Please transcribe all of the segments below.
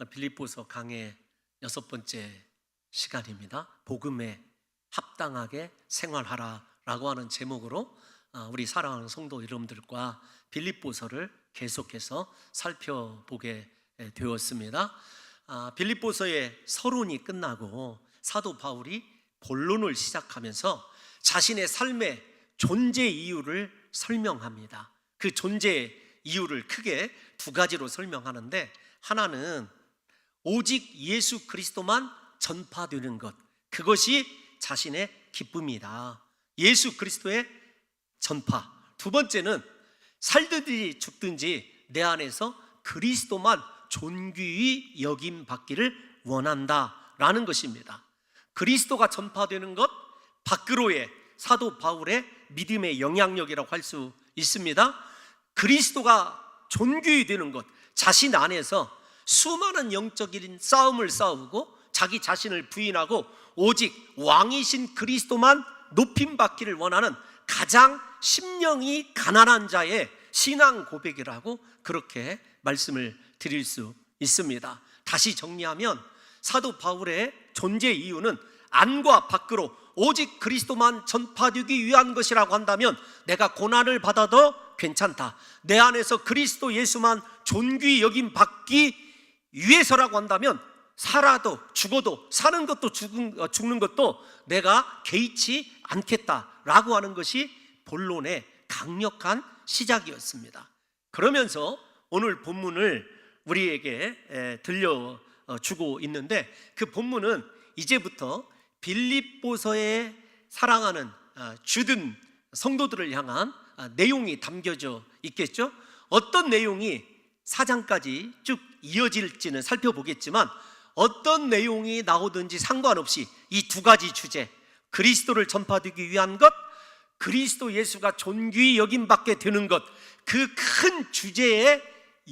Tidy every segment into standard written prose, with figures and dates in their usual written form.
빌립보서 강의 6번째 시간입니다. 복음에 합당하게 생활하라라고 하는 제목으로 우리 사랑하는 성도 여러분들과 빌립보서를 계속해서 살펴보게 되었습니다. 빌립보서의 서론이 끝나고 사도 바울이 본론을 시작하면서 자신의 삶의 존재 이유를 설명합니다. 그 존재 이유를 크게 두 가지로 설명하는데, 하나는 오직 예수 그리스도만 전파되는 것, 그것이 자신의 기쁨이다. 예수 그리스도의 전파. 두 번째는 살든지 죽든지 내 안에서 그리스도만 존귀히 여김 받기를 원한다라는 것입니다. 그리스도가 전파되는 것, 밖으로의 사도 바울의 믿음의 영향력이라고 할 수 있습니다. 그리스도가 존귀히 되는 것, 자신 안에서 수많은 영적인 싸움을 싸우고 자기 자신을 부인하고 오직 왕이신 그리스도만 높임받기를 원하는 가장 심령이 가난한 자의 신앙 고백이라고 그렇게 말씀을 드릴 수 있습니다. 다시 정리하면 사도 바울의 존재 이유는 안과 밖으로 오직 그리스도만 전파되기 위한 것이라고 한다면 내가 고난을 받아도 괜찮다. 내 안에서 그리스도 예수만 존귀히 여김 받기 위해서라고 한다면 살아도 죽어도 사는 것도 죽는 것도 내가 개의치 않겠다라고 하는 것이 본론의 강력한 시작이었습니다. 그러면서 오늘 본문을 우리에게 들려주고 있는데, 그 본문은 이제부터 빌립보서에 사랑하는 주든 성도들을 향한 내용이 담겨져 있겠죠. 어떤 내용이 4장까지 쭉 이어질지는 살펴보겠지만, 어떤 내용이 나오든지 상관없이 이 두 가지 주제, 그리스도를 전파되기 위한 것, 그리스도 예수가 존귀히 여김받게 되는 것, 그 큰 주제에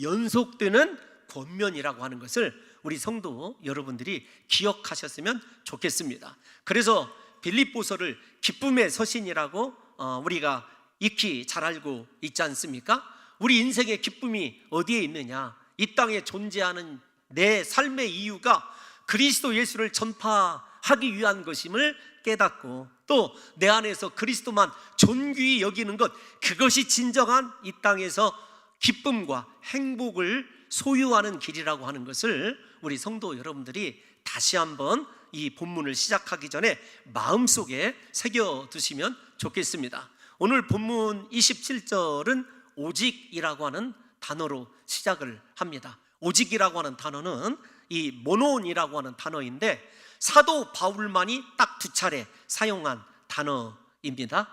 연속되는 권면이라고 하는 것을 우리 성도 여러분들이 기억하셨으면 좋겠습니다. 그래서 빌립보서를 기쁨의 서신이라고 우리가 익히 잘 알고 있지 않습니까? 우리 인생의 기쁨이 어디에 있느냐? 이 땅에 존재하는 내 삶의 이유가 그리스도 예수를 전파하기 위한 것임을 깨닫고, 또 내 안에서 그리스도만 존귀히 여기는 것, 그것이 진정한 이 땅에서 기쁨과 행복을 소유하는 길이라고 하는 것을 우리 성도 여러분들이 다시 한번 이 본문을 시작하기 전에 마음속에 새겨두시면 좋겠습니다. 오늘 본문 27절은 오직이라고 하는 단어로 시작을 합니다. 오직이라고 하는 단어는 이 모논이라고 하는 단어인데, 사도 바울만이 딱 두 차례 사용한 단어입니다.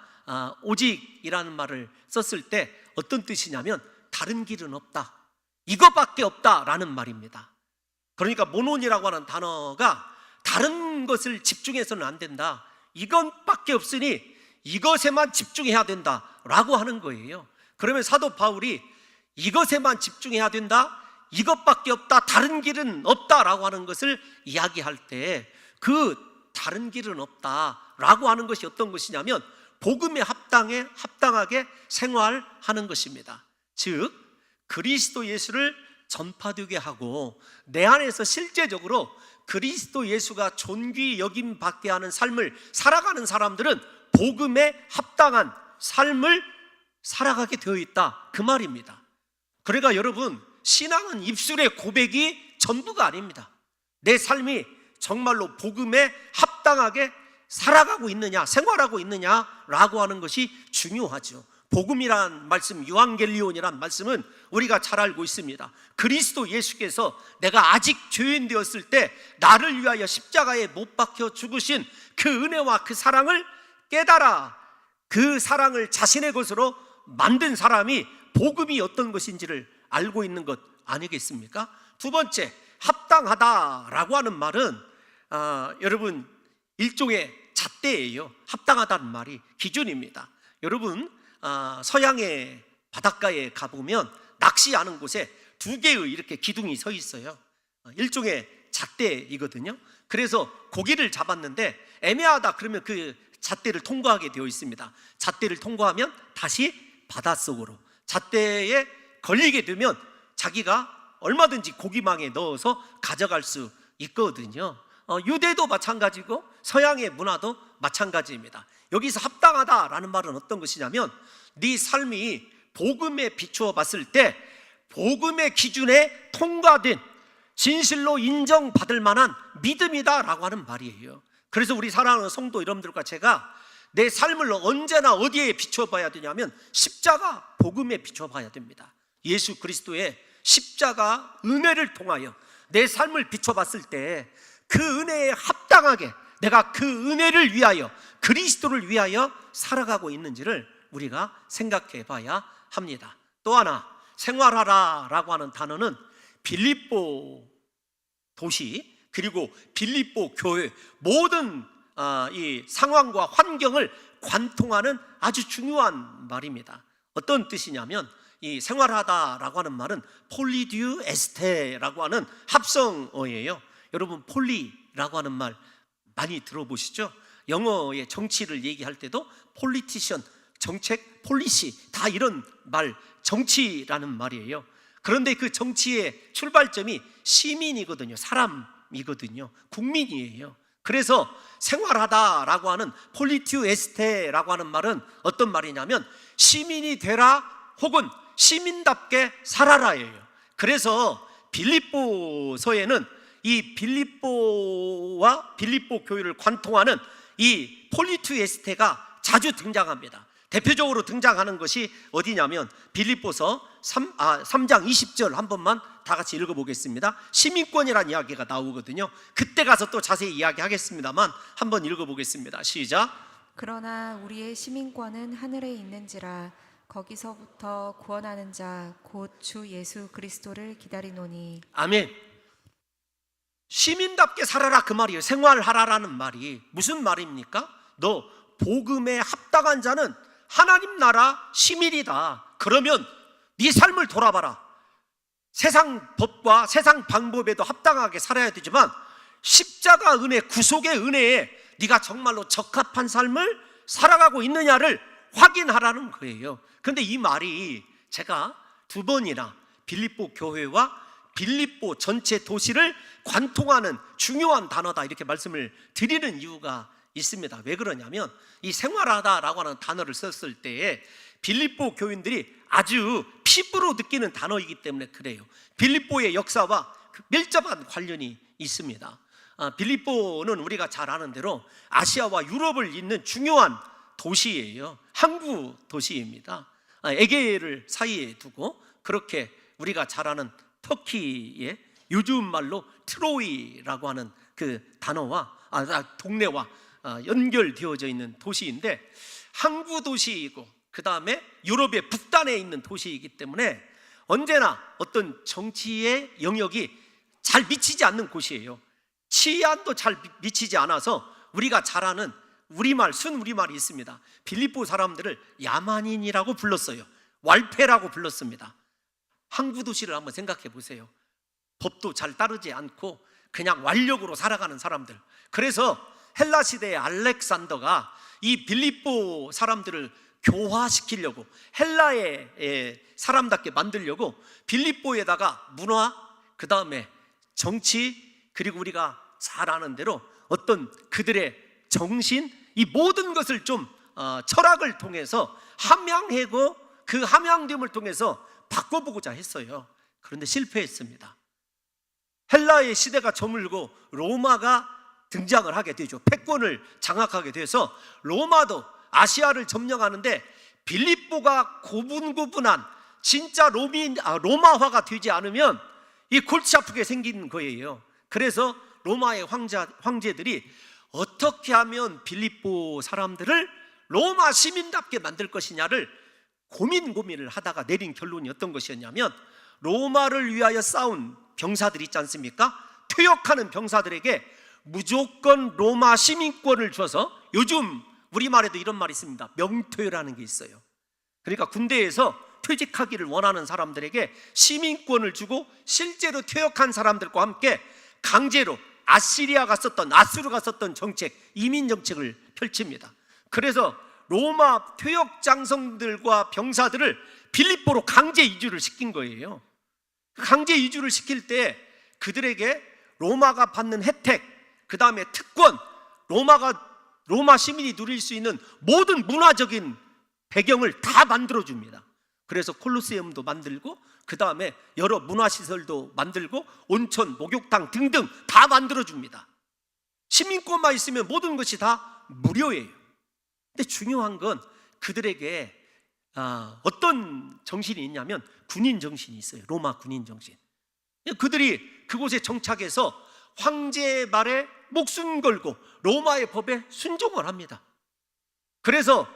오직이라는 말을 썼을 때 어떤 뜻이냐면 다른 길은 없다, 이것밖에 없다라는 말입니다. 그러니까 모논이라고 하는 단어가 다른 것을 집중해서는 안 된다, 이것밖에 없으니 이것에만 집중해야 된다라고 하는 거예요. 그러면 사도 바울이 이것에만 집중해야 된다, 이것밖에 없다, 다른 길은 없다라고 하는 것을 이야기할 때, 그 다른 길은 없다라고 하는 것이 어떤 것이냐면 복음에 합당하게 생활하는 것입니다. 즉 그리스도 예수를 전파되게 하고 내 안에서 실제적으로 그리스도 예수가 존귀히 여김 받게 하는 삶을 살아가는 사람들은 복음에 합당한 삶을 살아가게 되어 있다, 그 말입니다. 그러니까 여러분, 신앙은 입술의 고백이 전부가 아닙니다. 내 삶이 정말로 복음에 합당하게 살아가고 있느냐, 생활하고 있느냐라고 하는 것이 중요하죠. 복음이란 말씀, 유앙겔리온이란 말씀은 우리가 잘 알고 있습니다. 그리스도 예수께서 내가 아직 죄인 되었을 때 나를 위하여 십자가에 못 박혀 죽으신 그 은혜와 그 사랑을 깨달아 그 사랑을 자신의 것으로 만든 사람이 복음이 어떤 것인지를 알고 있는 것 아니겠습니까? 두 번째, 합당하다라고 하는 말은 여러분 일종의 잣대예요. 합당하다는 말이 기준입니다. 여러분 서양의 바닷가에 가보면 낚시하는 곳에 두 개의 이렇게 기둥이 서 있어요. 일종의 잣대이거든요. 그래서 고기를 잡았는데 애매하다 그러면 그 잣대를 통과하게 되어 있습니다. 잣대를 통과하면 다시 바닷속으로, 잣대에 걸리게 되면 자기가 얼마든지 고기망에 넣어서 가져갈 수 있거든요. 유대도 마찬가지고 서양의 문화도 마찬가지입니다. 여기서 합당하다라는 말은 어떤 것이냐면 네 삶이 복음에 비추어 봤을 때 복음의 기준에 통과된 진실로 인정받을 만한 믿음이다라고 하는 말이에요. 그래서 우리 사랑하는 성도 여러분들과 제가 내 삶을 언제나 어디에 비추어 봐야 되냐면 십자가 복음에 비추어 봐야 됩니다. 예수 그리스도의 십자가 은혜를 통하여 내 삶을 비춰 봤을 때 그 은혜에 합당하게 내가 그 은혜를 위하여 그리스도를 위하여 살아가고 있는지를 우리가 생각해 봐야 합니다. 또 하나, 생활하라라고 하는 단어는 빌립보 도시 그리고 빌립보 교회 모든 이 상황과 환경을 관통하는 아주 중요한 말입니다. 어떤 뜻이냐면 이 생활하다라고 하는 말은 폴리듀 에스테라고 하는 합성어예요. 여러분 폴리라고 하는 말 많이 들어보시죠? 영어의 정치를 얘기할 때도 폴리티션, 정책, 폴리시 다 이런 말, 정치라는 말이에요. 그런데 그 정치의 출발점이 시민이거든요. 사람이거든요. 국민이에요. 그래서 생활하다라고 하는 폴리튜 에스테라고 하는 말은 어떤 말이냐면 시민이 되라 혹은 시민답게 살아라예요. 그래서 빌립보서에는 이 빌립보와 빌립보 교회를 관통하는 이 폴리튜 에스테가 자주 등장합니다. 대표적으로 등장하는 것이 어디냐면 빌립보서 3장 20절 한 번만 다 같이 읽어보겠습니다. 시민권이라는 이야기가 나오거든요. 그때 가서 또 자세히 이야기하겠습니다만 한번 읽어보겠습니다. 시작. 그러나 우리의 시민권은 하늘에 있는지라 거기서부터 구원하는 자 곧 주 예수 그리스도를 기다리노니. 아멘. 시민답게 살아라 그 말이에요. 생활하라라는 말이 무슨 말입니까? 너 복음에 합당한 자는 하나님 나라 시민이다. 그러면 네 삶을 돌아봐라. 세상 법과 세상 방법에도 합당하게 살아야 되지만 십자가 은혜, 구속의 은혜에 네가 정말로 적합한 삶을 살아가고 있느냐를 확인하라는 거예요. 그런데 이 말이 제가 2번이나 빌립보 교회와 빌립보 전체 도시를 관통하는 중요한 단어다 이렇게 말씀을 드리는 이유가 있습니다. 왜 그러냐면 이 생활하다라고 하는 단어를 썼을 때에 빌립보 교인들이 아주 피부로 느끼는 단어이기 때문에 그래요. 빌립보의 역사와 밀접한 관련이 있습니다. 빌립보는 우리가 잘 아는 대로 아시아와 유럽을 잇는 중요한 도시예요. 항구 도시입니다. 에게를 사이에 두고 그렇게 우리가 잘 아는 터키의 요즘 말로 트로이라고 하는 그 단어와 동네와 연결되어져 있는 도시인데 항구 도시이고 그 다음에 유럽의 북단에 있는 도시이기 때문에 언제나 어떤 정치의 영역이 잘 미치지 않는 곳이에요. 치안도 잘 미치지 않아서 우리가 잘 아는 우리말, 순우리말이 있습니다. 빌립보 사람들을 야만인이라고 불렀어요. 왈패라고 불렀습니다. 항구 도시를 한번 생각해 보세요. 법도 잘 따르지 않고 그냥 완력으로 살아가는 사람들. 그래서 헬라 시대의 알렉산더가 이 빌립보 사람들을 교화시키려고 헬라의 사람답게 만들려고 빌립보에다가 문화, 그 다음에 정치, 그리고 우리가 잘 아는 대로 어떤 그들의 정신, 이 모든 것을 좀 철학을 통해서 함양하고 그 함양됨을 통해서 바꿔보고자 했어요. 그런데 실패했습니다. 헬라의 시대가 저물고 로마가 등장을 하게 되죠. 패권을 장악하게 돼서 로마도 아시아를 점령하는데 빌립보가 고분고분한 진짜 로마화가 되지 않으면 이 골치 아프게 생긴 거예요. 그래서 로마의 황제들이 어떻게 하면 빌립보 사람들을 로마 시민답게 만들 것이냐를 고민을 하다가 내린 결론이 어떤 것이었냐면 로마를 위하여 싸운 병사들 있지 않습니까? 퇴역하는 병사들에게 무조건 로마 시민권을 줘서, 요즘 우리말에도 이런 말이 있습니다. 명퇴라는 게 있어요. 그러니까 군대에서 퇴직하기를 원하는 사람들에게 시민권을 주고 실제로 퇴역한 사람들과 함께 강제로 아시리아가 썼던, 아수르가 썼던 정책, 이민 정책을 펼칩니다. 그래서 로마 퇴역 장성들과 병사들을 빌립보로 강제 이주를 시킨 거예요. 강제 이주를 시킬 때 그들에게 로마가 받는 혜택, 그 다음에 특권, 로마 시민이 누릴 수 있는 모든 문화적인 배경을 다 만들어줍니다. 그래서 콜로세움도 만들고, 그 다음에 여러 문화시설도 만들고, 온천, 목욕탕 등등 다 만들어줍니다. 시민권만 있으면 모든 것이 다 무료예요. 근데 중요한 건 그들에게 어떤 정신이 있냐면 군인 정신이 있어요. 로마 군인 정신. 그들이 그곳에 정착해서 황제의 말에 목숨 걸고 로마의 법에 순종을 합니다. 그래서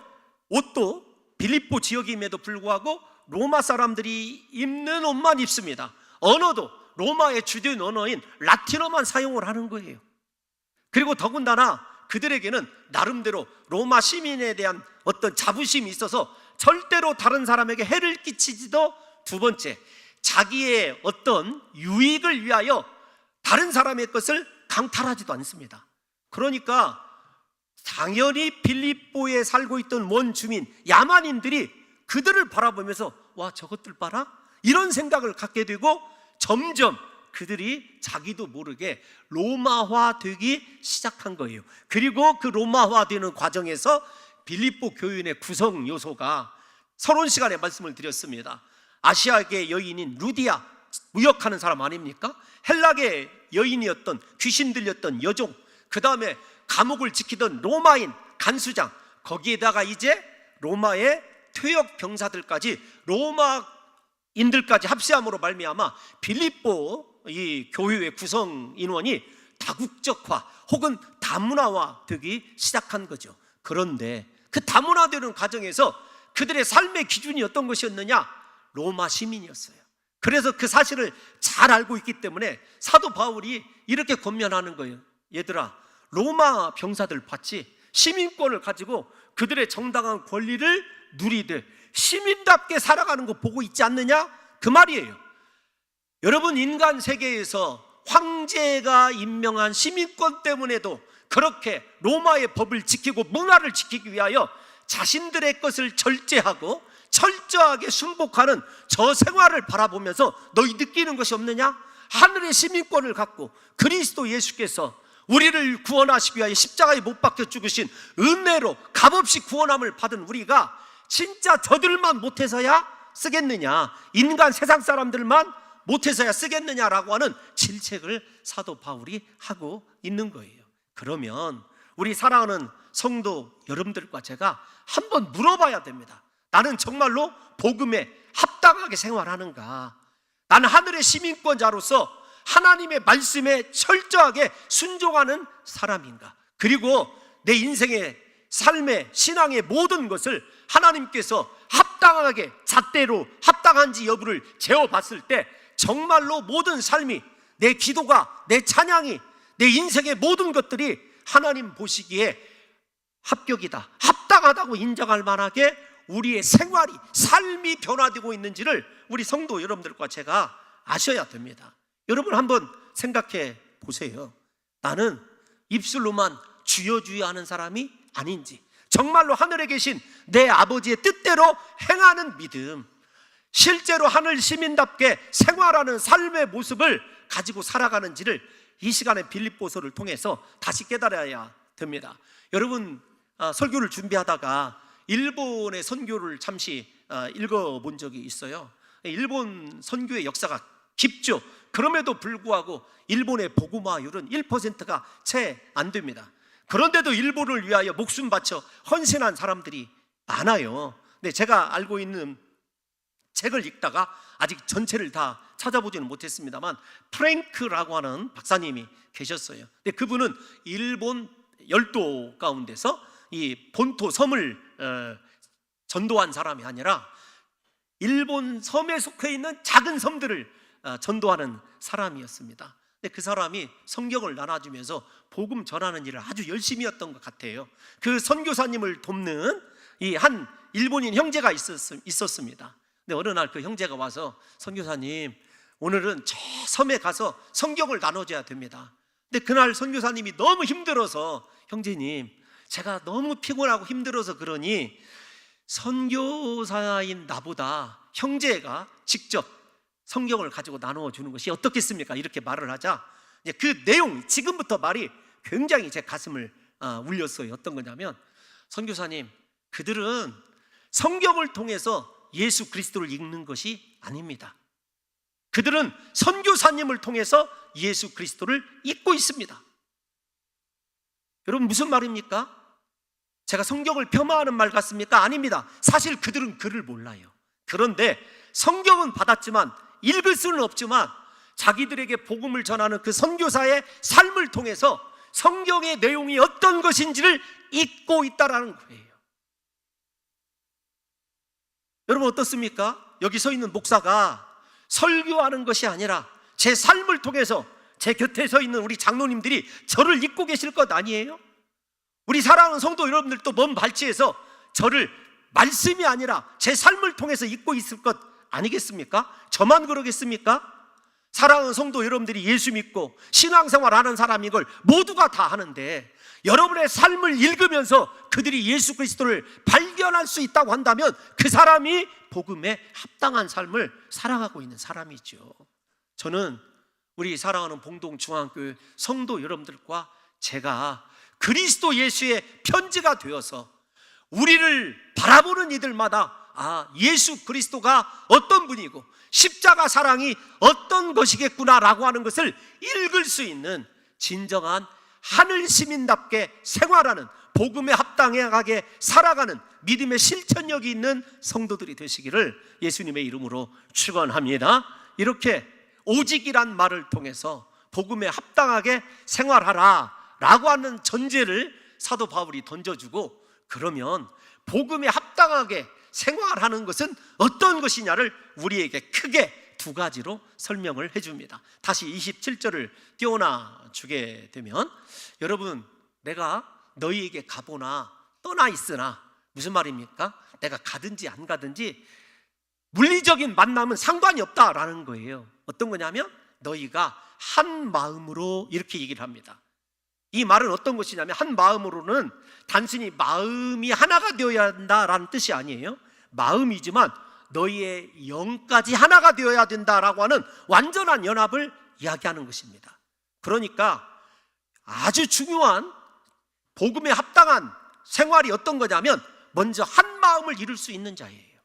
옷도 빌립보 지역임에도 불구하고 로마 사람들이 입는 옷만 입습니다. 언어도 로마의 주된 언어인 라틴어만 사용을 하는 거예요. 그리고 더군다나 그들에게는 나름대로 로마 시민에 대한 어떤 자부심이 있어서 절대로 다른 사람에게 해를 끼치지도, 두 번째, 자기의 어떤 유익을 위하여 다른 사람의 것을 강탈하지도 않습니다. 그러니까 당연히 빌립보에 살고 있던 원주민, 야만인들이 그들을 바라보면서 와, 저것들 봐라, 이런 생각을 갖게 되고 점점 그들이 자기도 모르게 로마화 되기 시작한 거예요. 그리고 그 로마화 되는 과정에서 빌립보 교인의 구성 요소가 서론 시간에 말씀을 드렸습니다. 아시아계 여인인 루디아, 무역하는 사람 아닙니까? 헬라계 여인이었던, 귀신 들렸던 여종, 그 다음에 감옥을 지키던 로마인 간수장, 거기에다가 이제 로마의 퇴역 병사들까지, 로마인들까지 합세함으로 말미암아 빌립보 이 교회의 구성 인원이 다국적화 혹은 다문화화 되기 시작한 거죠. 그런데 그 다문화되는 과정에서 그들의 삶의 기준이 어떤 것이었느냐? 로마 시민이었어요. 그래서 그 사실을 잘 알고 있기 때문에 사도 바울이 이렇게 권면하는 거예요. 얘들아, 로마 병사들 봤지? 시민권을 가지고 그들의 정당한 권리를 누리되 시민답게 살아가는 거 보고 있지 않느냐? 그 말이에요. 여러분, 인간 세계에서 황제가 임명한 시민권 때문에도 그렇게 로마의 법을 지키고 문화를 지키기 위하여 자신들의 것을 절제하고 철저하게 순복하는 저 생활을 바라보면서 너희 느끼는 것이 없느냐? 하늘의 시민권을 갖고 그리스도 예수께서 우리를 구원하시기 위하여 십자가에 못 박혀 죽으신 은혜로 값없이 구원함을 받은 우리가 진짜 저들만 못해서야 쓰겠느냐, 인간 세상 사람들만 못해서야 쓰겠느냐라고 하는 질책을 사도 바울이 하고 있는 거예요. 그러면 우리 사랑하는 성도 여러분들과 제가 한번 물어봐야 됩니다. 나는 정말로 복음에 합당하게 생활하는가? 나는 하늘의 시민권자로서 하나님의 말씀에 철저하게 순종하는 사람인가? 그리고 내 인생의 삶의 신앙의 모든 것을 하나님께서 합당하게 잣대로 합당한지 여부를 재어봤을 때 정말로 모든 삶이, 내 기도가, 내 찬양이, 내 인생의 모든 것들이 하나님 보시기에 합격이다, 합당하다고 인정할 만하게 우리의 생활이, 삶이 변화되고 있는지를 우리 성도 여러분들과 제가 아셔야 됩니다. 여러분 한번 생각해 보세요. 나는 입술로만 주여 주여 하는 사람이 아닌지, 정말로 하늘에 계신 내 아버지의 뜻대로 행하는 믿음, 실제로 하늘 시민답게 생활하는 삶의 모습을 가지고 살아가는지를 이 시간에 빌립보서를 통해서 다시 깨달아야 됩니다. 여러분, 설교를 준비하다가 일본의 선교를 잠시 읽어본 적이 있어요. 일본 선교의 역사가 깊죠. 그럼에도 불구하고 일본의 복음화율은 1%가 채 안 됩니다. 그런데도 일본을 위하여 목숨 바쳐 헌신한 사람들이 많아요. 근데 제가 알고 있는 책을 읽다가 아직 전체를 다 찾아보지는 못했습니다만 프랭크라고 하는 박사님이 계셨어요. 근데 그분은 일본 열도 가운데서 이 본토 섬을 전도한 사람이 아니라 일본 섬에 속해 있는 작은 섬들을 전도하는 사람이었습니다. 근데 그 사람이 성경을 나눠주면서 복음 전하는 일을 아주 열심히 했던 것 같아요. 그 선교사님을 돕는 이 한 일본인 형제가 있었습니다. 근데 어느 날 그 형제가 와서 선교사님, 오늘은 저 섬에 가서 성경을 나눠줘야 됩니다. 근데 그날 선교사님이 너무 힘들어서, 형제님, 제가 너무 피곤하고 힘들어서 그러니 선교사인 나보다 형제가 직접 성경을 가지고 나누어 주는 것이 어떻겠습니까? 이렇게 말을 하자 이제 그 내용, 지금부터 말이 굉장히 제 가슴을 울렸어요. 어떤 거냐면, 선교사님, 그들은 성경을 통해서 예수 그리스도를 읽는 것이 아닙니다. 그들은 선교사님을 통해서 예수 그리스도를 읽고 있습니다. 여러분, 무슨 말입니까? 제가 성경을 폄하하는 말 같습니까? 아닙니다. 사실 그들은 글을 몰라요. 그런데 성경은 받았지만 읽을 수는 없지만 자기들에게 복음을 전하는 그 선교사의 삶을 통해서 성경의 내용이 어떤 것인지를 읽고 있다라는 거예요. 여러분, 어떻습니까? 여기 서 있는 목사가 설교하는 것이 아니라 제 삶을 통해서 제 곁에 서 있는 우리 장로님들이 저를 읽고 계실 것 아니에요? 우리 사랑하는 성도 여러분들도 먼 발치에서 저를 말씀이 아니라 제 삶을 통해서 읽고 있을 것 아니겠습니까? 저만 그러겠습니까? 사랑하는 성도 여러분들이 예수 믿고 신앙생활 하는 사람인 걸 모두가 다 하는데, 여러분의 삶을 읽으면서 그들이 예수 그리스도를 발견할 수 있다고 한다면 그 사람이 복음에 합당한 삶을 살아가고 있는 사람이죠. 저는 우리 사랑하는 봉동중앙교회 성도 여러분들과 제가 그리스도 예수의 편지가 되어서 우리를 바라보는 이들마다 예수 그리스도가 어떤 분이고 십자가 사랑이 어떤 것이겠구나라고 하는 것을 읽을 수 있는 진정한 하늘 시민답게 생활하는, 복음에 합당하게 살아가는 믿음의 실천력이 있는 성도들이 되시기를 예수님의 이름으로 축원합니다. 이렇게 오직이란 말을 통해서 복음에 합당하게 생활하라 라고 하는 전제를 사도 바울이 던져주고, 그러면 복음에 합당하게 생활하는 것은 어떤 것이냐를 우리에게 크게 두 가지로 설명을 해줍니다. 다시 27절을 띄워놔 주게 되면, 여러분, 내가 너희에게 가보나 떠나 있으나, 무슨 말입니까? 내가 가든지 안 가든지 물리적인 만남은 상관이 없다라는 거예요. 어떤 거냐면 너희가 한 마음으로, 이렇게 얘기를 합니다. 이 말은 어떤 것이냐면, 한 마음으로는 단순히 마음이 하나가 되어야 한다라는 뜻이 아니에요. 마음이지만 너희의 영까지 하나가 되어야 된다라고 하는 완전한 연합을 이야기하는 것입니다. 그러니까 아주 중요한 복음에 합당한 생활이 어떤 거냐면, 먼저 한 마음을 이룰 수 있는 자예요.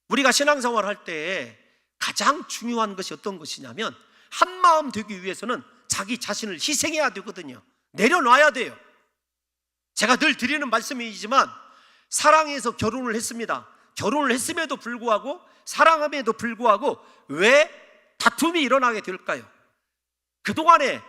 우리가 신앙생활 할 때 가장 중요한 것이 어떤 것이냐면, 한 마음 되기 위해서는 자기 자신을 희생해야 되거든요. 내려놔야 돼요. 제가 늘 드리는 말씀이지만, 사랑해서 결혼을 했습니다. 결혼을 했음에도 불구하고, 사랑함에도 불구하고 왜 다툼이 일어나게 될까요? 그동안에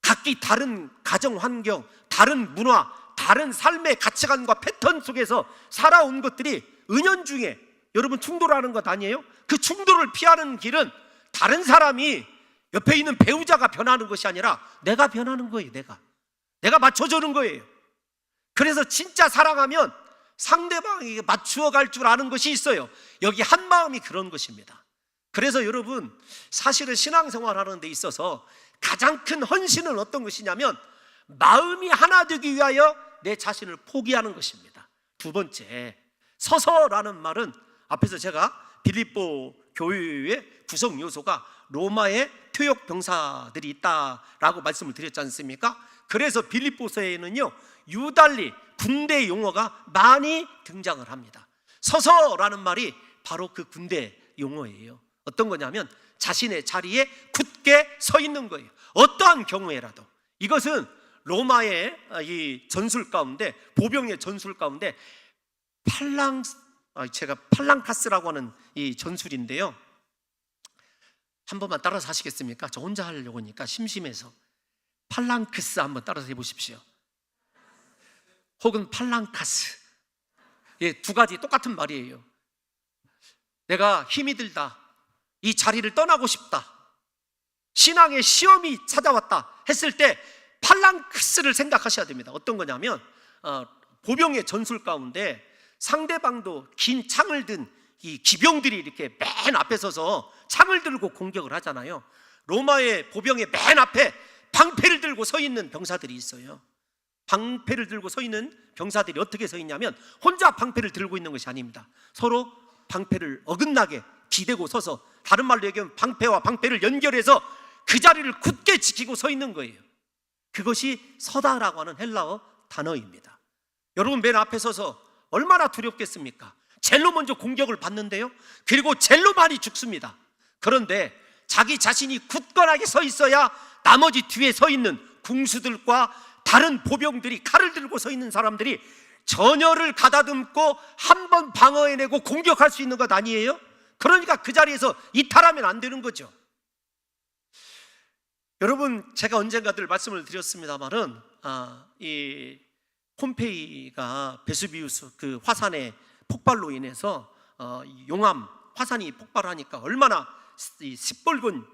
각기 다른 가정 환경, 다른 문화, 다른 삶의 가치관과 패턴 속에서 살아온 것들이 은연중에 여러분 충돌하는 것 아니에요? 그 충돌을 피하는 길은 다른 사람이 옆에 있는 배우자가 변하는 것이 아니라 내가 변하는 거예요. 내가 맞춰주는 거예요. 그래서 진짜 사랑하면 상대방에게 맞추어 갈 줄 아는 것이 있어요. 여기 한 마음이 그런 것입니다. 그래서 여러분, 사실은 신앙생활 하는 데 있어서 가장 큰 헌신은 어떤 것이냐면, 마음이 하나 되기 위하여 내 자신을 포기하는 것입니다. 두 번째, 서서라는 말은 앞에서 제가 빌립보 교회의 구성 요소가 로마의 퇴역 병사들이 있다라고 말씀을 드렸지 않습니까? 그래서 빌립보서에는요, 유달리 군대 용어가 많이 등장을 합니다. 서서라는 말이 바로 그 군대 용어예요. 어떤 거냐면 자신의 자리에 굳게 서 있는 거예요. 어떠한 경우에라도. 이것은 로마의 이 전술 가운데, 보병의 전술 가운데 제가 팔랑카스라고 하는 이 전술인데요, 한 번만 따라서 하시겠습니까? 저 혼자 하려고 하니까 심심해서. 팔랑크스 한번 따라서 해보십시오. 혹은 팔랑카스. 두 가지 똑같은 말이에요. 내가 힘이 들다, 이 자리를 떠나고 싶다, 신앙의 시험이 찾아왔다 했을 때 팔랑크스를 생각하셔야 됩니다. 어떤 거냐면, 보병의 전술 가운데 상대방도 긴 창을 든 이 기병들이 이렇게 맨 앞에 서서 창을 들고 공격을 하잖아요. 로마의 보병의 맨 앞에 방패를 들고 서 있는 병사들이 있어요. 방패를 들고 서 있는 병사들이 어떻게 서 있냐면, 혼자 방패를 들고 있는 것이 아닙니다. 서로 방패를 어긋나게 기대고 서서, 다른 말로 얘기하면 방패와 방패를 연결해서 그 자리를 굳게 지키고 서 있는 거예요. 그것이 서다라고 하는 헬라어 단어입니다. 여러분, 맨 앞에 서서 얼마나 두렵겠습니까? 젤로 먼저 공격을 받는데요, 그리고 젤로 많이 죽습니다. 그런데 자기 자신이 굳건하게 서 있어야 나머지 뒤에 서 있는 궁수들과 다른 보병들이, 칼을 들고 서 있는 사람들이 전열을 가다듬고 한 번 방어해내고 공격할 수 있는 것 아니에요? 그러니까 그 자리에서 이탈하면 안 되는 거죠. 여러분, 제가 언젠가들 말씀을 드렸습니다만은 이 폼페이가 베수비우스 그 화산의 폭발로 인해서 용암 화산이 폭발하니까 얼마나 이 시뻘건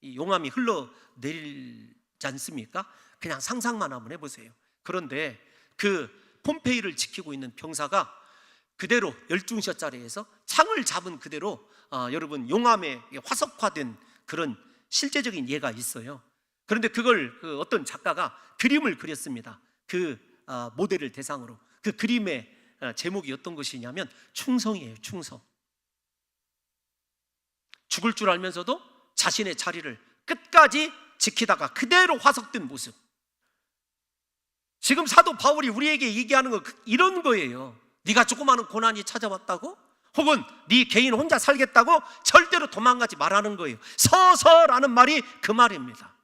이 용암이 흘러내리지 않습니까? 그냥 상상만 한번 해보세요. 그런데 그 폼페이를 지키고 있는 병사가 그대로 열중샷자리에서 창을 잡은 그대로 여러분, 용암에 화석화된 그런 실제적인 예가 있어요. 그런데 그걸 어떤 작가가 그림을 그렸습니다. 그 모델을 대상으로. 그 그림의 제목이 어떤 것이냐면 충성이에요. 충성. 죽을 줄 알면서도 자신의 자리를 끝까지 지키다가 그대로 화석된 모습. 지금 사도 바울이 우리에게 얘기하는 거 이런 거예요. 네가 조그마한 고난이 찾아왔다고? 혹은 네 개인 혼자 살겠다고? 절대로 도망가지 말라는 거예요. 서서라는 말이 그 말입니다.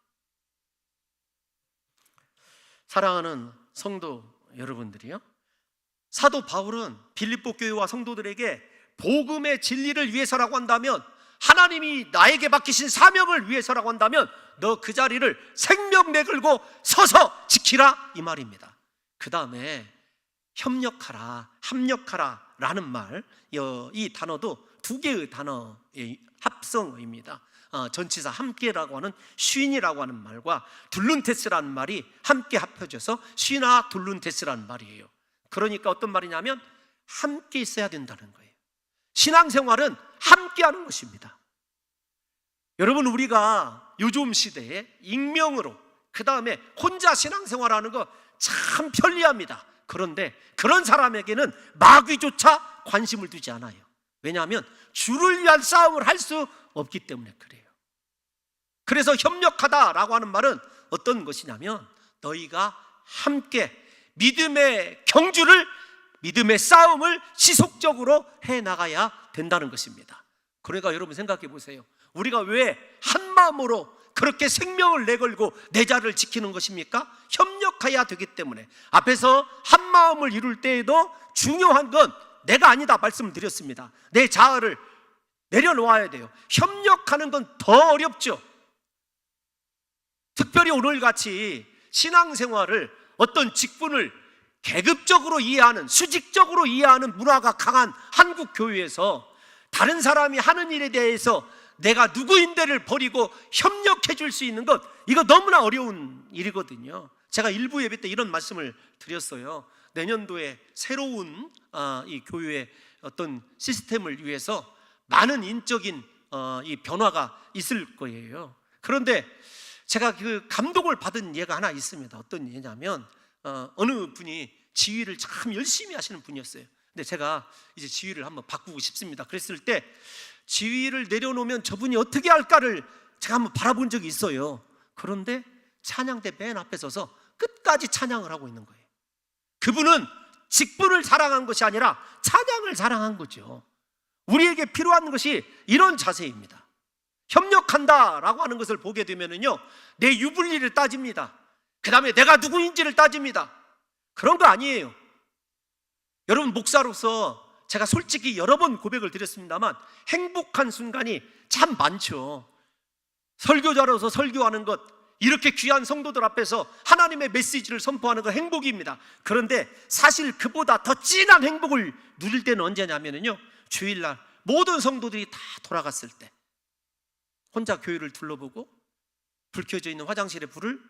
사랑하는 성도 여러분들이요, 사도 바울은 빌립보 교회와 성도들에게 복음의 진리를 위해서라고 한다면, 하나님이 나에게 맡기신 사명을 위해서라고 한다면 너 그 자리를 생명 내걸고 서서 지키라, 이 말입니다. 그 다음에 협력하라, 합력하라 라는 말, 이 단어도 두 개의 단어의 합성어입니다. 전치사 함께라고 하는 쉰이라고 하는 말과 둘룬테스라는 말이 함께 합쳐져서 쉰아 둘룬테스라는 말이에요. 그러니까 어떤 말이냐면 함께 있어야 된다는 거예요. 신앙생활은 함께하는 것입니다. 여러분, 우리가 요즘 시대에 익명으로, 그 다음에 혼자 신앙생활하는 거 참 편리합니다. 그런데 그런 사람에게는 마귀조차 관심을 두지 않아요. 왜냐하면 주를 위한 싸움을 할 수 없기 때문에 그래요. 그래서 협력하다라고 하는 말은 어떤 것이냐면 너희가 함께 믿음의 경주를, 믿음의 싸움을 지속적으로 해나가야 된다는 것입니다. 그러니까 여러분 생각해 보세요. 우리가 왜 한마음으로 그렇게 생명을 내걸고 내 자리를 지키는 것입니까? 협력해야 되기 때문에. 앞에서 한마음을 이룰 때에도 중요한 건 내가 아니다 말씀을 드렸습니다. 내 자아를 내려놓아야 돼요. 협력하는 건 더 어렵죠. 특별히 오늘같이 신앙생활을, 어떤 직분을 계급적으로 이해하는, 수직적으로 이해하는 문화가 강한 한국 교회에서 다른 사람이 하는 일에 대해서 내가 누구인데를 버리고 협력해 줄 수 있는 것, 이거 너무나 어려운 일이거든요. 제가 일부 예배 때 이런 말씀을 드렸어요. 내년도에 새로운 이 교회의 어떤 시스템을 위해서 많은 인적인 이 변화가 있을 거예요. 그런데 제가 그 감동을 받은 예가 하나 있습니다. 어떤 예냐면 어느 분이 지휘를 참 열심히 하시는 분이었어요. 근데 제가 이제 지휘를 한번 바꾸고 싶습니다. 그랬을 때 지휘를 내려놓으면 저분이 어떻게 할까를 제가 한번 바라본 적이 있어요. 그런데 찬양대 맨 앞에 서서 끝까지 찬양을 하고 있는 거예요. 그분은 직분을 사랑한 것이 아니라 찬양을 사랑한 거죠. 우리에게 필요한 것이 이런 자세입니다. 협력한다라고 하는 것을 보게 되면은요, 내 유불리를 따집니다. 그 다음에 내가 누구인지를 따집니다. 그런 거 아니에요. 여러분, 목사로서 제가 솔직히 여러 번 고백을 드렸습니다만 행복한 순간이 참 많죠. 설교자로서 설교하는 것, 이렇게 귀한 성도들 앞에서 하나님의 메시지를 선포하는 건 행복입니다. 그런데 사실 그보다 더 진한 행복을 누릴 때는 언제냐면요, 주일날 모든 성도들이 다 돌아갔을 때 혼자 교회를 둘러보고 불 켜져 있는 화장실에 불을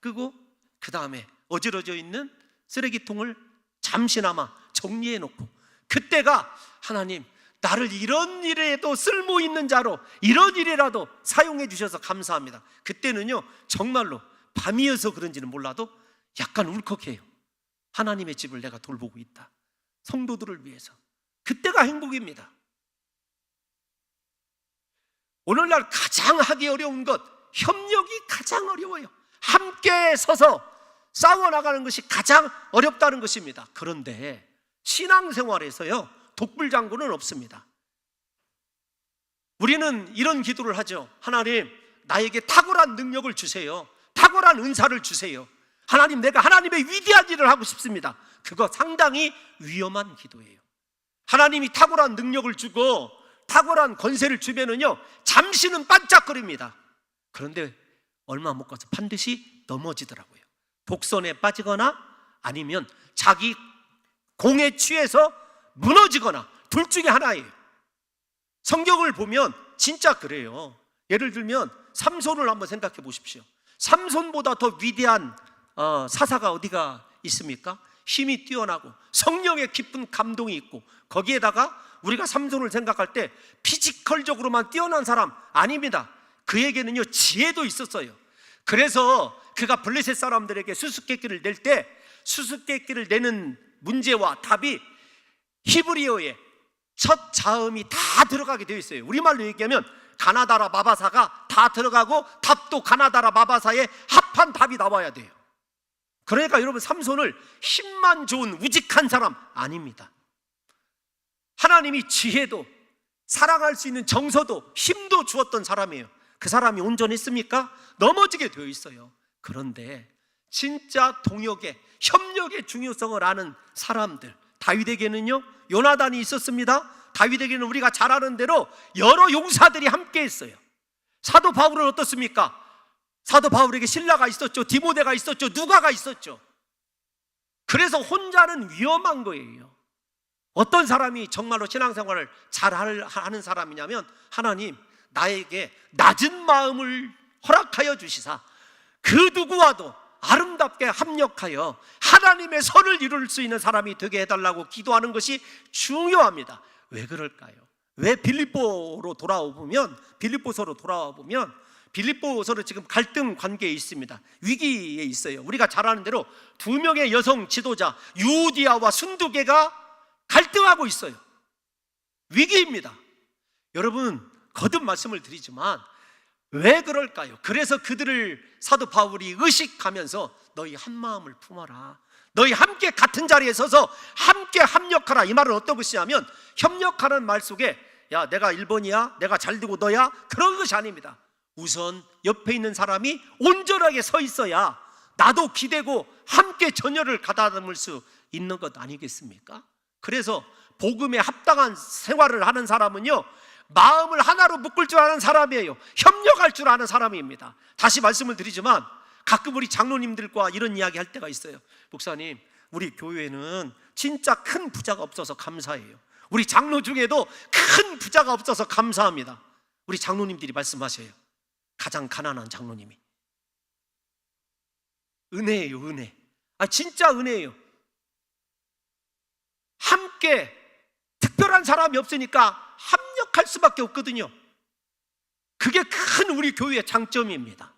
끄고 그 다음에 어지러져 있는 쓰레기통을 잠시나마 정리해 놓고, 그때가 하나님, 나를 이런 일에도 쓸모 있는 자로, 이런 일이라도 사용해 주셔서 감사합니다. 그때는요, 정말로 밤이어서 그런지는 몰라도 약간 울컥해요. 하나님의 집을 내가 돌보고 있다, 성도들을 위해서. 그때가 행복입니다. 오늘날 가장 하기 어려운 것, 협력이 가장 어려워요. 함께 서서 싸워나가는 것이 가장 어렵다는 것입니다. 그런데 신앙생활에서요, 독불장군은 없습니다. 우리는 이런 기도를 하죠. 하나님, 나에게 탁월한 능력을 주세요. 탁월한 은사를 주세요. 하나님, 내가 하나님의 위대한 일을 하고 싶습니다. 그거 상당히 위험한 기도예요. 하나님이 탁월한 능력을 주고 탁월한 권세를 주면은요, 잠시는 반짝거립니다. 그런데 얼마 못 가서 반드시 넘어지더라고요. 독선에 빠지거나 아니면 자기 공에 취해서 무너지거나 둘 중에 하나예요. 성경을 보면 진짜 그래요. 예를 들면 삼손을 한번 생각해 보십시오. 삼손보다 더 위대한 사사가 어디가 있습니까? 힘이 뛰어나고 성령의 깊은 감동이 있고, 거기에다가 우리가 삼손을 생각할 때 피지컬적으로만 뛰어난 사람 아닙니다. 그에게는요, 지혜도 있었어요. 그래서 그가 블레셋 사람들에게 수수께끼를 낼 때 수수께끼를 내는 문제와 답이 히브리어의 첫 자음이 다 들어가게 되어 있어요. 우리말로 얘기하면 가나다라 마바사가 다 들어가고 답도 가나다라 마바사의 합한 답이 나와야 돼요. 그러니까 여러분, 삼손을 힘만 좋은 우직한 사람 아닙니다. 하나님이 지혜도 사랑할 수 있는 정서도 힘도 주었던 사람이에요. 그 사람이 온전했습니까? 넘어지게 되어 있어요. 그런데 진짜 동역의, 협력의 중요성을 아는 사람들, 다윗에게는요, 요나단이 있었습니다. 다윗에게는 우리가 잘 아는 대로 여러 용사들이 함께 했어요. 사도 바울은 어떻습니까? 사도 바울에게 실라가 있었죠. 디모데가 있었죠. 누가가 있었죠. 그래서 혼자는 위험한 거예요. 어떤 사람이 정말로 신앙생활을 잘 하는 사람이냐면, 하나님, 나에게 낮은 마음을 허락하여 주시사 그 누구와도 아름답게 합력하여 하나님의 선을 이룰 수 있는 사람이 되게 해달라고 기도하는 것이 중요합니다. 왜 그럴까요? 왜 빌립보서로 돌아와 보면 빌립보서로 지금 갈등 관계에 있습니다. 위기에 있어요. 우리가 잘 아는 대로 두 명의 여성 지도자 유디아와 순두개가 갈등하고 있어요. 위기입니다. 여러분, 거듭 말씀을 드리지만 왜 그럴까요? 그래서 그들을 사도 바울이 의식하면서 너희 한 마음을 품어라, 너희 함께 같은 자리에 서서 함께 합력하라, 이 말은 어떤 것이냐면, 협력하는 말 속에 야, 내가 1번이야, 내가 잘 되고 너야, 그런 것이 아닙니다. 우선 옆에 있는 사람이 온전하게 서 있어야 나도 기대고 함께 전열을 가다듬을 수 있는 것 아니겠습니까? 그래서 복음에 합당한 생활을 하는 사람은요, 마음을 하나로 묶을 줄 아는 사람이에요. 협력할 줄 아는 사람입니다. 다시 말씀을 드리지만 가끔 우리 장로님들과 이런 이야기 할 때가 있어요. 목사님, 우리 교회는 진짜 큰 부자가 없어서 감사해요. 우리 장로 중에도 큰 부자가 없어서 감사합니다. 우리 장로님들이 말씀하셔요. 가장 가난한 장로님이 은혜예요, 은혜. 진짜 은혜예요. 함께 특별한 사람이 없으니까 합력할 수밖에 없거든요. 그게 큰 우리 교회의 장점입니다.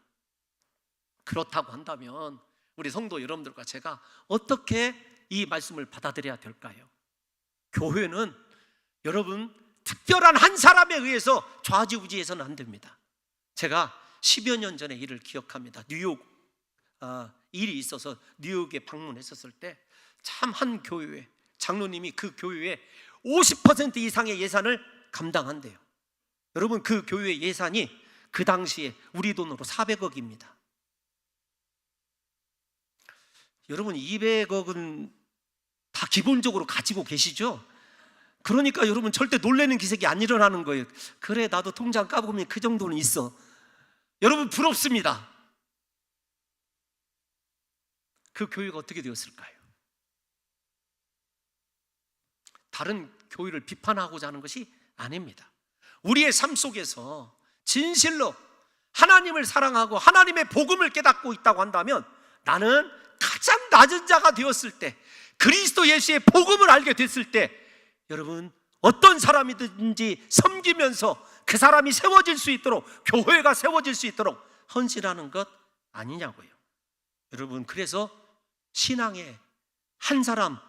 그렇다고 한다면 우리 성도 여러분들과 제가 어떻게 이 말씀을 받아들여야 될까요? 교회는 여러분, 특별한 한 사람에 의해서 좌지우지해서는 안 됩니다. 제가 10여 년 전에 일을 기억합니다. 뉴욕 일이 있어서 뉴욕에 방문했었을 때 참 한 교회에 장로님이 그 교회에 50% 이상의 예산을 감당한대요. 여러분, 그 교회 예산이 그 당시에 우리 돈으로 400억입니다. 여러분, 200억은 다 기본적으로 가지고 계시죠? 그러니까 여러분, 절대 놀라는 기색이 안 일어나는 거예요. 그래, 나도 통장 까보면 그 정도는 있어. 여러분, 부럽습니다. 그 교회가 어떻게 되었을까요? 다른 교회를 비판하고자 하는 것이 아닙니다. 우리의 삶 속에서 진실로 하나님을 사랑하고 하나님의 복음을 깨닫고 있다고 한다면, 나는 가장 낮은 자가 되었을 때, 그리스도 예수의 복음을 알게 됐을 때, 여러분, 어떤 사람이든지 섬기면서 그 사람이 세워질 수 있도록, 교회가 세워질 수 있도록 헌신하는 것 아니냐고요. 여러분, 그래서 신앙에 한 사람,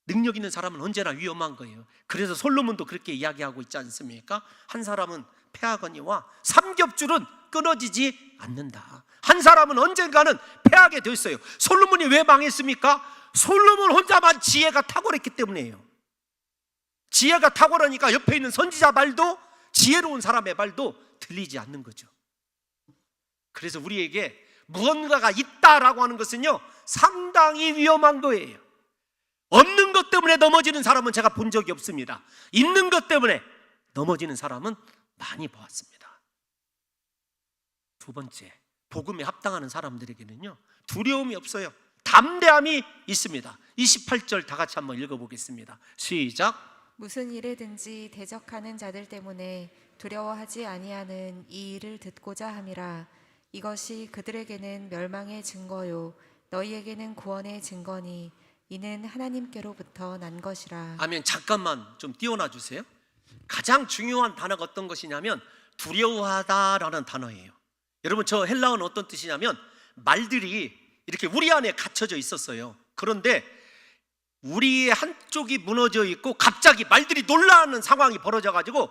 능력 있는 사람은 언제나 위험한 거예요. 그래서 솔로몬도 그렇게 이야기하고 있지 않습니까? 한 사람은 패하거니와 삼겹줄은 끊어지지 않는다. 한 사람은 언젠가는 패하게 되어 있어요. 솔로몬이 왜 망했습니까? 솔로몬 혼자만 지혜가 탁월했기 때문이에요. 지혜가 탁월하니까 옆에 있는 선지자 말도, 지혜로운 사람의 말도 들리지 않는 거죠. 그래서 우리에게 무언가가 있다라고 하는 것은요, 상당히 위험한 거예요. 없는 것 때문에 넘어지는 사람은 제가 본 적이 없습니다. 있는 것 때문에 넘어지는 사람은 많이 보았습니다. 두 번째, 복음에 합당하는 사람들에게는요, 두려움이 없어요. 담대함이 있습니다. 28절 다 같이 한번 읽어보겠습니다. 시작. 무슨 일에든지 대적하는 자들 때문에 두려워하지 아니하는 이 일을 듣고자 함이라. 이것이 그들에게는 멸망의 증거요 너희에게는 구원의 증거니 이는 하나님께로부터 난 것이라. 아멘. 잠깐만 좀 띄워놔 주세요. 가장 중요한 단어가 어떤 것이냐면 두려워하다라는 단어예요. 여러분, 저 헬라어는 어떤 뜻이냐면 말들이 이렇게 우리 안에 갇혀져 있었어요. 그런데 우리의 한쪽이 무너져 있고 갑자기 말들이 놀라는 상황이 벌어져 가지고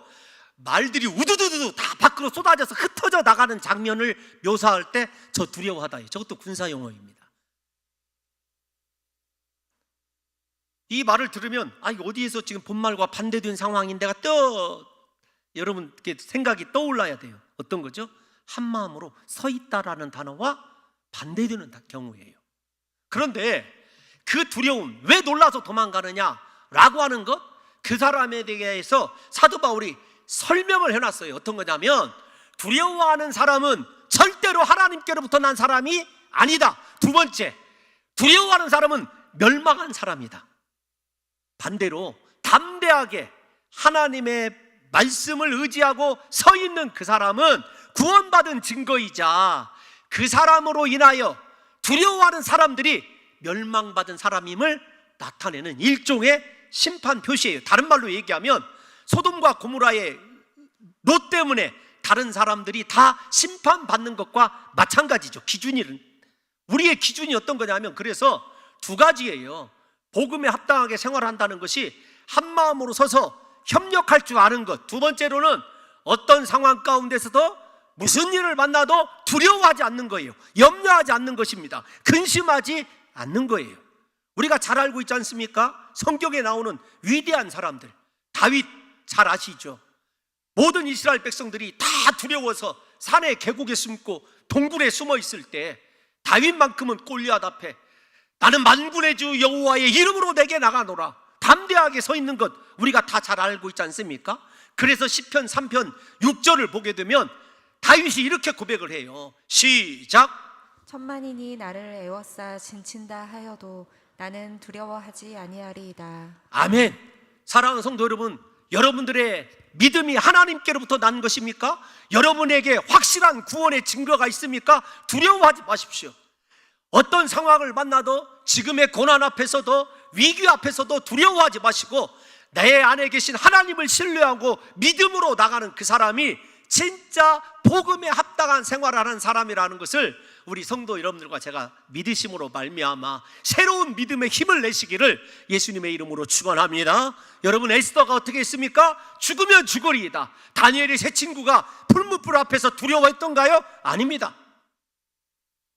말들이 우두두두 다 밖으로 쏟아져서 흩어져 나가는 장면을 묘사할 때 저 두려워하다예요. 저것도 군사 용어입니다. 이 말을 들으면 이거 어디에서 지금 본말과 반대된 상황인데가 여러분 생각이 떠올라야 돼요. 어떤 거죠? 한 마음으로 서 있다라는 단어와 반대되는 경우예요. 그런데 그 두려움, 왜 놀라서 도망가느냐라고 하는 것, 그 사람에 대해서 사도 바울이 설명을 해놨어요. 어떤 거냐면 두려워하는 사람은 절대로 하나님께로부터 난 사람이 아니다. 두 번째, 두려워하는 사람은 멸망한 사람이다. 반대로 담대하게 하나님의 말씀을 의지하고 서 있는 그 사람은 구원받은 증거이자 그 사람으로 인하여 두려워하는 사람들이 멸망받은 사람임을 나타내는 일종의 심판 표시예요. 다른 말로 얘기하면 소돔과 고모라의 롯 때문에 다른 사람들이 다 심판받는 것과 마찬가지죠. 우리의 기준이 어떤 거냐면 그래서 두 가지예요. 복음에 합당하게 생활한다는 것이 한 마음으로 서서 협력할 줄 아는 것, 두 번째로는 어떤 상황 가운데서도 무슨 일을 만나도 두려워하지 않는 거예요. 염려하지 않는 것입니다. 근심하지 않는 거예요. 우리가 잘 알고 있지 않습니까? 성경에 나오는 위대한 사람들, 다윗 잘 아시죠? 모든 이스라엘 백성들이 다 두려워서 산에 계곡에 숨고 동굴에 숨어 있을 때 다윗만큼은 골리앗 앞에 나는 만군의 주 여호와의 이름으로 내게 나가노라 담대하게 서 있는 것 우리가 다 잘 알고 있지 않습니까? 그래서 시편 3편 6절을 보게 되면 다윗이 이렇게 고백을 해요. 시작. 천만인이 나를 애워싸 진친다 하여도 나는 두려워하지 아니하리이다. 아멘. 사랑하는 성도 여러분, 여러분들의 믿음이 하나님께로부터 난 것입니까? 여러분에게 확실한 구원의 증거가 있습니까? 두려워하지 마십시오. 어떤 상황을 만나도 지금의 고난 앞에서도 위기 앞에서도 두려워하지 마시고 내 안에 계신 하나님을 신뢰하고 믿음으로 나가는 그 사람이 진짜 복음에 합당한 생활하는 사람이라는 것을 우리 성도 여러분들과 제가 믿으심으로 말미암아 새로운 믿음의 힘을 내시기를 예수님의 이름으로 축원합니다. 여러분, 에스더가 어떻게 했습니까? 죽으면 죽으리이다. 다니엘의 세 친구가 풀무불 앞에서 두려워했던가요? 아닙니다.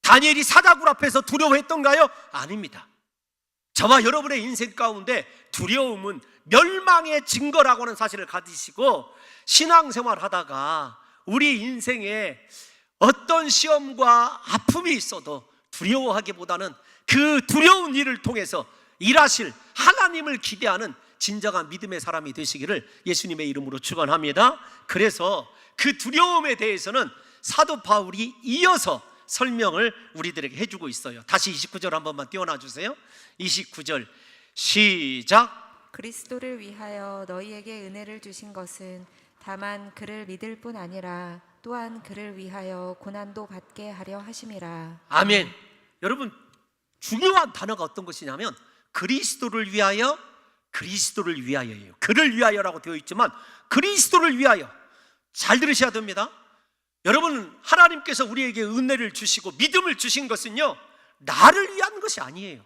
다니엘이 사자굴 앞에서 두려워했던가요? 아닙니다. 저와 여러분의 인생 가운데 두려움은 멸망의 증거라고 하는 사실을 가지시고 신앙생활 하다가 우리 인생에 어떤 시험과 아픔이 있어도 두려워하기보다는 그 두려운 일을 통해서 일하실 하나님을 기대하는 진정한 믿음의 사람이 되시기를 예수님의 이름으로 축원합니다. 그래서 그 두려움에 대해서는 사도 바울이 이어서 설명을 우리들에게 해주고 있어요. 다시 29절 한 번만 띄워놔 주세요. 29절 시작. 그리스도를 위하여 너희에게 은혜를 주신 것은 다만 그를 믿을 뿐 아니라 또한 그를 위하여 고난도 받게 하려 하심이라. 아멘. 여러분, 중요한 단어가 어떤 것이냐면 그리스도를 위하여, 그리스도를 위하여예요. 그를 위하여라고 되어 있지만 그리스도를 위하여. 잘 들으셔야 됩니다. 여러분, 하나님께서 우리에게 은혜를 주시고 믿음을 주신 것은요 나를 위한 것이 아니에요.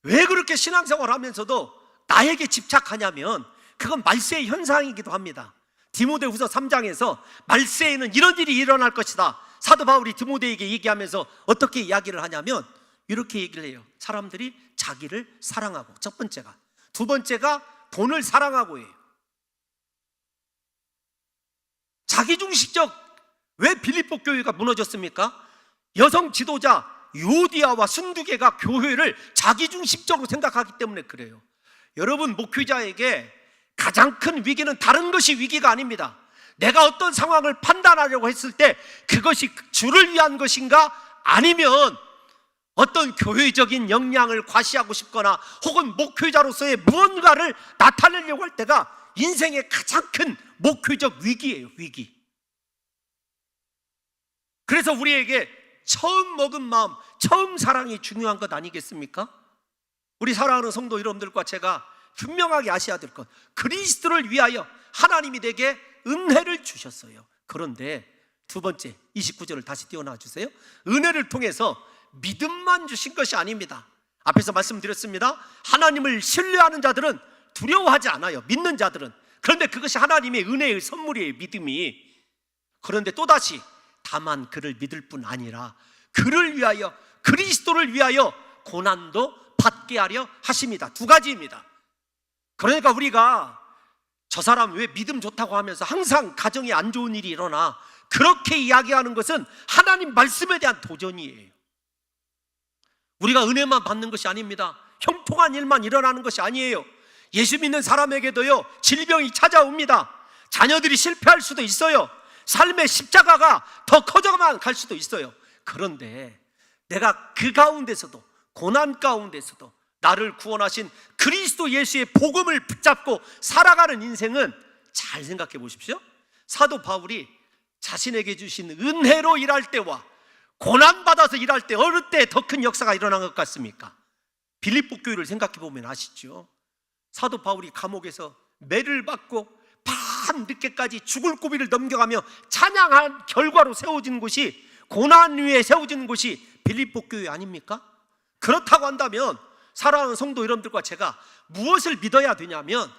왜 그렇게 신앙생활 하면서도 나에게 집착하냐면 그건 말세의 현상이기도 합니다. 디모데후서 3장에서 말세에는 이런 일이 일어날 것이다. 사도 바울이 디모데에게 얘기하면서 어떻게 이야기를 하냐면 이렇게 얘기를 해요. 사람들이 자기를 사랑하고, 첫 번째가. 두 번째가 돈을 사랑하고예요. 자기중심적. 왜 빌립보 교회가 무너졌습니까? 여성 지도자 요디아와 순두개가 교회를 자기중심적으로 생각하기 때문에 그래요. 여러분, 목회자에게 가장 큰 위기는 다른 것이 위기가 아닙니다. 내가 어떤 상황을 판단하려고 했을 때 그것이 주를 위한 것인가, 아니면 어떤 교회적인 역량을 과시하고 싶거나 혹은 목회자로서의 무언가를 나타내려고 할 때가 인생의 가장 큰 목회적 위기예요. 위기. 그래서 우리에게 처음 먹은 마음, 처음 사랑이 중요한 것 아니겠습니까? 우리 사랑하는 성도 여러분들과 제가 분명하게 아셔야 될 것, 그리스도를 위하여 하나님이 내게 은혜를 주셨어요. 그런데 두 번째 29절을 다시 띄워놔 주세요. 은혜를 통해서 믿음만 주신 것이 아닙니다. 앞에서 말씀드렸습니다. 하나님을 신뢰하는 자들은 두려워하지 않아요. 믿는 자들은. 그런데 그것이 하나님의 은혜의 선물이에요. 믿음이. 그런데 또다시 다만 그를 믿을 뿐 아니라 그를 위하여, 그리스도를 위하여 고난도 받게 하려 하십니다. 두 가지입니다. 그러니까 우리가 저 사람 왜 믿음 좋다고 하면서 항상 가정에 안 좋은 일이 일어나, 그렇게 이야기하는 것은 하나님 말씀에 대한 도전이에요. 우리가 은혜만 받는 것이 아닙니다. 형통한 일만 일어나는 것이 아니에요. 예수 믿는 사람에게도요, 질병이 찾아옵니다. 자녀들이 실패할 수도 있어요. 삶의 십자가가 더 커져만 갈 수도 있어요. 그런데 내가 그 가운데서도, 고난 가운데서도 나를 구원하신 그리스도 예수의 복음을 붙잡고 살아가는 인생은, 잘 생각해 보십시오. 사도 바울이 자신에게 주신 은혜로 일할 때와 고난받아서 일할 때 어느 때 더 큰 역사가 일어난 것 같습니까? 빌립보 교회를 생각해 보면 아시죠? 사도 바울이 감옥에서 매를 받고 밤 늦게까지 죽을 고비를 넘겨가며 찬양한 결과로 세워진 곳이, 고난 위에 세워진 곳이 빌립보 교회 아닙니까? 그렇다고 한다면 사랑하는 성도 여러분들과 제가 무엇을 믿어야 되냐면,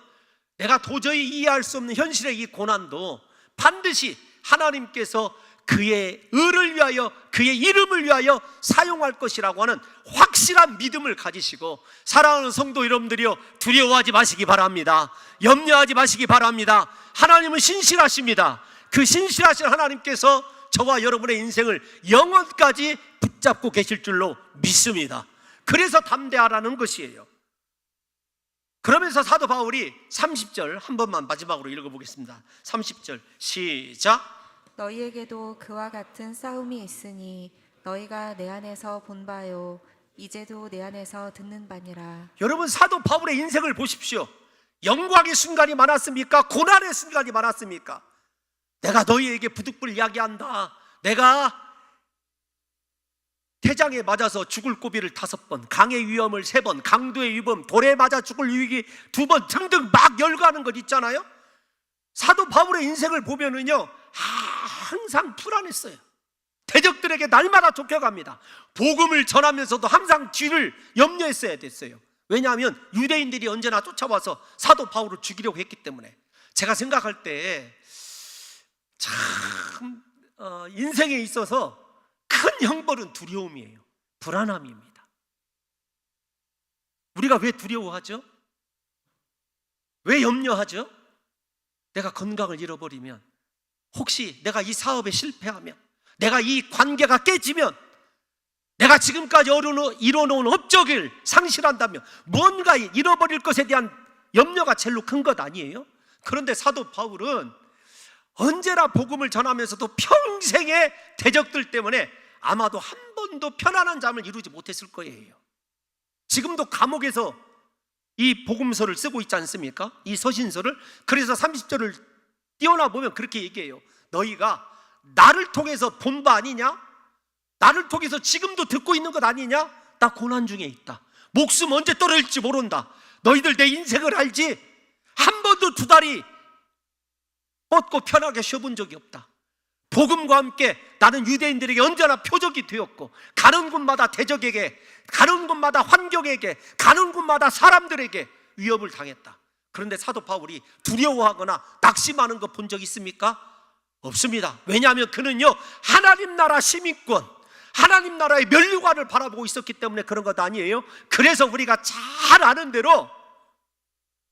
내가 도저히 이해할 수 없는 현실의 이 고난도 반드시 하나님께서 그의 의를 위하여, 그의 이름을 위하여 사용할 것이라고 하는 확실한 믿음을 가지시고, 사랑하는 성도 여러분들이요, 두려워하지 마시기 바랍니다. 염려하지 마시기 바랍니다. 하나님은 신실하십니다. 그 신실하신 하나님께서 저와 여러분의 인생을 영원까지 붙잡고 계실 줄로 믿습니다. 그래서 담대하라는 것이에요. 그러면서 사도 바울이 30절 한 번만 마지막으로 읽어보겠습니다. 30절 시작. 너희에게도 그와 같은 싸움이 있으니 너희가 내 안에서 본 바요 이제도 내 안에서 듣는 바니라. 여러분, 사도 바울의 인생을 보십시오. 영광의 순간이 많았습니까? 고난의 순간이 많았습니까? 내가 너희에게 부득불 이야기한다. 내가 태장에 맞아서 죽을 고비를 5번, 강의 위험을 3번, 강도의 위험, 돌에 맞아 죽을 위기 2번 등등 막 열거하는 것 있잖아요. 사도 바울의 인생을 보면은요, 항상 불안했어요. 대적들에게 날마다 쫓겨갑니다. 복음을 전하면서도 항상 뒤를 염려했어야 됐어요. 왜냐하면 유대인들이 언제나 쫓아와서 사도 바울을 죽이려고 했기 때문에. 제가 생각할 때 참 인생에 있어서 큰 형벌은 두려움이에요. 불안함입니다. 우리가 왜 두려워하죠? 왜 염려하죠? 내가 건강을 잃어버리면, 혹시 내가 이 사업에 실패하면, 내가 이 관계가 깨지면, 내가 지금까지 이뤄놓은 업적을 상실한다면, 뭔가 잃어버릴 것에 대한 염려가 제일 큰 것 아니에요? 그런데 사도 바울은 언제나 복음을 전하면서도 평생의 대적들 때문에 아마도 한 번도 편안한 잠을 이루지 못했을 거예요. 지금도 감옥에서 이 복음서를 쓰고 있지 않습니까? 이 서신서를. 그래서 30절을 띄워나 보면 그렇게 얘기해요. 너희가 나를 통해서 본 바 아니냐? 나를 통해서 지금도 듣고 있는 것 아니냐? 나 고난 중에 있다. 목숨 언제 떨어질지 모른다. 너희들 내 인생을 알지? 한 번도 2다리 뻗고 편하게 쉬어본 적이 없다. 복음과 함께 나는 유대인들에게 언제나 표적이 되었고, 가는 곳마다 대적에게, 가는 곳마다 환경에게, 가는 곳마다 사람들에게 위협을 당했다. 그런데 사도 바울이 두려워하거나 낙심하는 거 본 적 있습니까? 없습니다. 왜냐하면 그는요, 하나님 나라 시민권, 하나님 나라의 면류관을 바라보고 있었기 때문에 그런 것 아니에요? 그래서 우리가 잘 아는 대로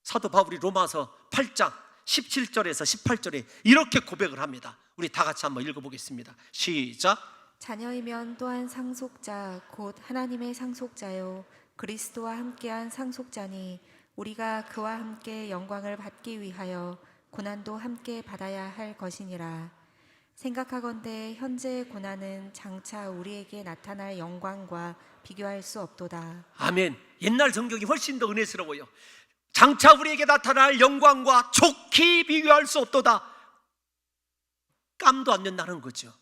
사도 바울이 로마서 8장 17절에서 18절에 이렇게 고백을 합니다. 우리 다 같이 한번 읽어보겠습니다. 시작. 자녀이면 또한 상속자 곧 하나님의 상속자요 그리스도와 함께한 상속자니 우리가 그와 함께 영광을 받기 위하여 고난도 함께 받아야 할 것이니라. 생각하건대 현재의 고난은 장차 우리에게 나타날 영광과 비교할 수 없도다. 아멘. 옛날 성경이 훨씬 더 은혜스러워요. 장차 우리에게 나타날 영광과 좋게 비교할 수 없도다. 깜도 안 된다는 거죠.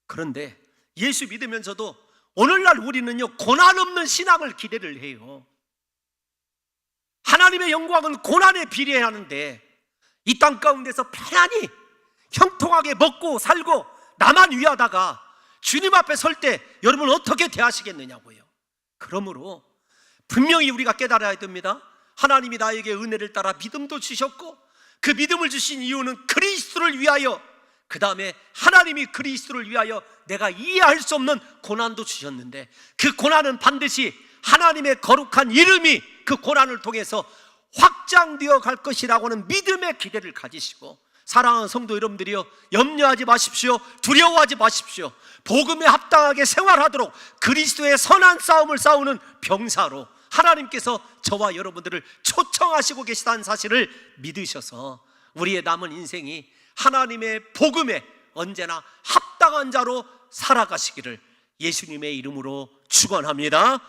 그런데 예수 믿으면서도 오늘날 우리는요, 고난 없는 신앙을 기대를 해요. 하나님의 영광은 고난에 비례하는데 이 땅 가운데서 편안히 형통하게 먹고 살고 나만 위하다가 주님 앞에 설 때 여러분 어떻게 대하시겠느냐고요. 그러므로 분명히 우리가 깨달아야 됩니다. 하나님이 나에게 은혜를 따라 믿음도 주셨고 그 믿음을 주신 이유는 그리스도를 위하여, 그 다음에 하나님이 그리스도를 위하여 내가 이해할 수 없는 고난도 주셨는데 그 고난은 반드시 하나님의 거룩한 이름이 그 고난을 통해서 확장되어 갈 것이라고는 믿음의 기대를 가지시고, 사랑하는 성도 여러분들이요, 염려하지 마십시오. 두려워하지 마십시오. 복음에 합당하게 생활하도록 그리스도의 선한 싸움을 싸우는 병사로 하나님께서 저와 여러분들을 초청하시고 계시다는 사실을 믿으셔서 우리의 남은 인생이 하나님의 복음에 언제나 합당한 자로 살아가시기를 예수님의 이름으로 축원합니다.